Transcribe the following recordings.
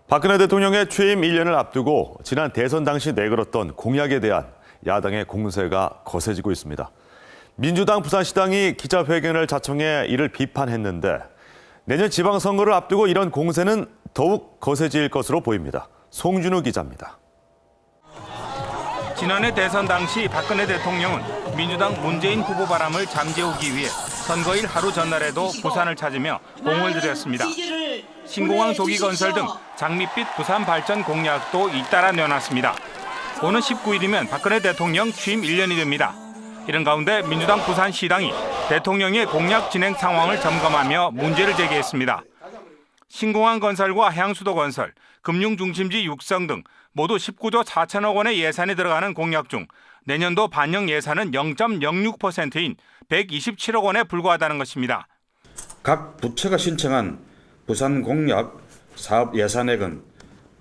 박근혜 대통령의 취임 1년을 앞두고 지난 대선 당시 내걸었던 공약에 대한 야당의 공세가 거세지고 있습니다. 민주당 부산시당이 기자회견을 자청해 이를 비판했는데 내년 지방선거를 앞두고 이런 공세는 더욱 거세질 것으로 보입니다. 송준우 기자입니다. 지난해 대선 당시 박근혜 대통령은 민주당 문재인 후보 바람을 잠재우기 위해 선거일 하루 전날에도 부산을 찾으며 공을 들였습니다. 신공항 조기 건설 등 장밋빛 부산 발전 공약도 잇따라 내놨습니다. 오는 19일이면 박근혜 대통령 취임 1년이 됩니다. 이런 가운데 민주당 부산시당이 대통령의 공약 진행 상황을 점검하며 문제를 제기했습니다. 신공항 건설과 해양수도 건설, 금융중심지 육성 등 모두 19조 4천억 원의 예산이 들어가는 공약 중 내년도 반영 예산은 0.06%인 127억 원에 불과하다는 것입니다. 각 부처가 신청한 부산 공약 사업 예산액은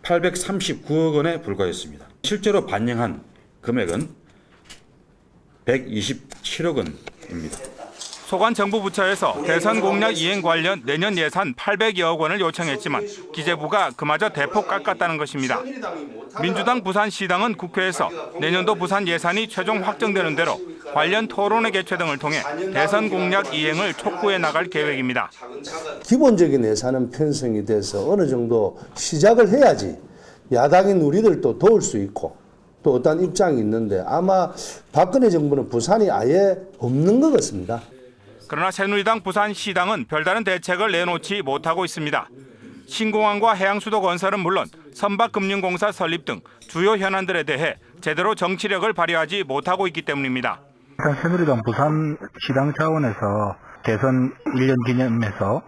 839억 원에 불과했습니다. 실제로 반영한 금액은 127억 원입니다. 소관 정부 부처에서 대선 공약 이행 관련 내년 예산 800여억 원을 요청했지만 기재부가 그마저 대폭 깎았다는 것입니다. 민주당 부산시당은 국회에서 내년도 부산 예산이 최종 확정되는 대로 관련 토론회 개최 등을 통해 대선 공약 이행을 촉구해 나갈 계획입니다. 기본적인 예산은 편성이 돼서 어느 정도 시작을 해야지 야당인 우리들도 도울 수 있고 또 어떤 입장이 있는데 아마 박근혜 정부는 부산이 아예 없는 것 같습니다. 그러나 새누리당 부산시당은 별다른 대책을 내놓지 못하고 있습니다. 신공항과 해양수도 건설은 물론 선박금융공사 설립 등 주요 현안들에 대해 제대로 정치력을 발휘하지 못하고 있기 때문입니다. 일단 새누리당 부산시당 차원에서 대선 1년 기념해서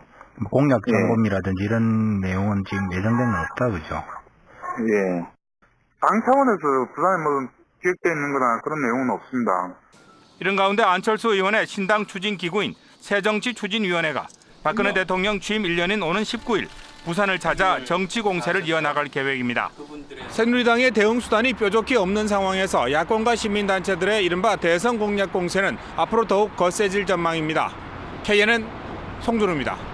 공약 점검이라든지 이런 내용은 지금 예정된 건 없다, 그죠? 예. 당 차원에서 부산에 뭐 기획되어 있는 거나 그런 내용은 없습니다. 이런 가운데 안철수 의원의 신당 추진 기구인 새정치추진위원회가 박근혜 대통령 취임 1년인 오는 19일 부산을 찾아 정치 공세를 이어나갈 계획입니다. 새누리당의 대응 수단이 뾰족히 없는 상황에서 야권과 시민단체들의 이른바 대선 공약 공세는 앞으로 더욱 거세질 전망입니다. KNN 송준우입니다.